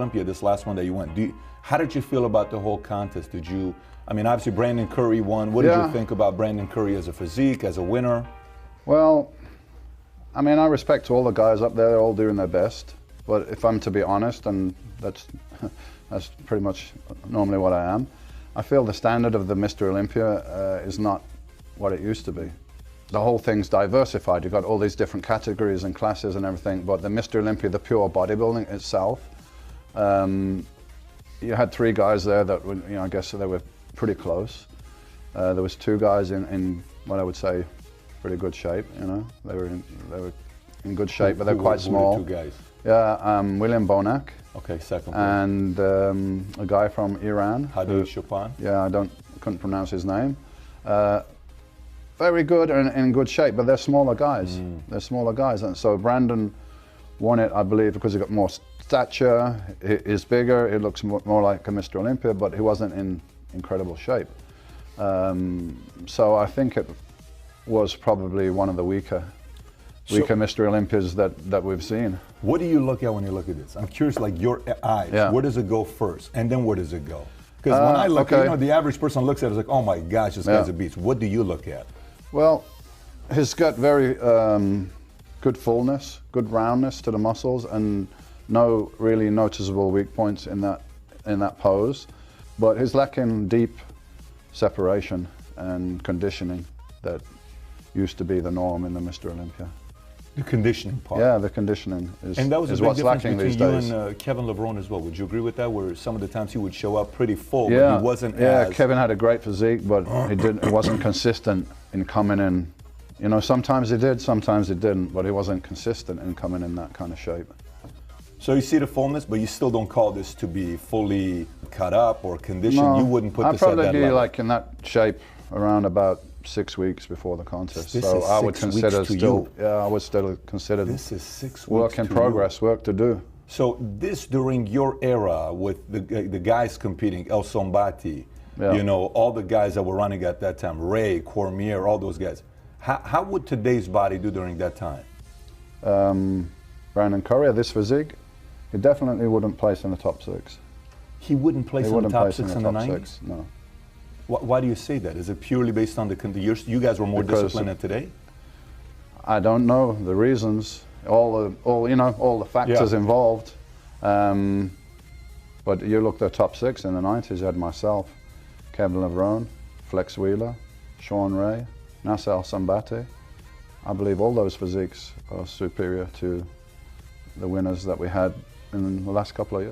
Olympia, this last one that you went. How did you feel about the whole contest? I mean, obviously brandoncurry won. What did you think about brandoncurry as a physique, as a winner? Well, I mean, I respect all the guys up there, they're all doing their best. But if I'm to be honest, and that's pretty much normally what I am, I feel the standard of the Mr. Olympia is not what it used to be. The whole thing's diversified. You've got all these different categories and classes and everything, but the Mr. Olympia, the pure bodybuilding itself, you had 3 guys there that were, I guess they were pretty close. There was 2 guys in what I would say pretty good shape. They were in good shape, but they're quite small. Who were the 2 guys? Yeah, William Bonac. Okay, second. And a guy from Iran. Hadi Chopin. Yeah, couldn't pronounce his name. Very good and in good shape, but they're smaller guys. They're smaller guys, and so Brandon won it, I believe, because he got more stature. He's bigger. He looks more like a Mr. Olympia, but he wasn't in incredible shape. So I think it was probably one of the weaker Mr. Olympias that we've seen. What do you look at when you look at this? I'm curious, like your eyes. Yeah. Where does it go first, and then where does it go? Because when I look at, the average person looks at it, it's like, oh my gosh, this guy's a beast. What do you look at? Well, he's got very good fullness, good roundness to the muscles, and no really noticeable weak points in that pose. But he's lacking deep separation and conditioning that used to be the norm in the Mr. Olympia. The conditioning part. Yeah, the conditioning is, and that was is a big what's lacking these days. You and Kevin LeBron as well. Would you agree with that? Where some of the times he would show up pretty full, yeah, but he wasn't yeah, as... Kevin had a great physique, but he wasn't consistent in coming in. Sometimes he did, sometimes he didn't, but he wasn't consistent in coming in that kind of shape. So you see the fullness, but you still don't call this to be fully cut up or conditioned? No, you wouldn't put this at that I'd probably be level. like in that shape around about 6 weeks before the contest. This so is I would 6 consider weeks to still, you. yeah, I would still consider this is 6 weeks work in to progress, you. work to do. So this during your era with the guys competing, El Sombati, all the guys that were running at that time, Ray, Cormier, all those guys. How would today's body do during that time? Brandoncurry, this physique, he definitely wouldn't place in the top 6. He wouldn't place in the top 6 in the 90s? No. Why do you say that? Is it purely based on you guys were more disciplined than today? I don't know the reasons, all the factors involved. But you look at the top 6 in the 90s, you had myself, Kevin LeBron, Flex Wheeler, Sean Ray, Nasser Sambate. I believe all those physiques are superior to the winners that we had in the last couple of years.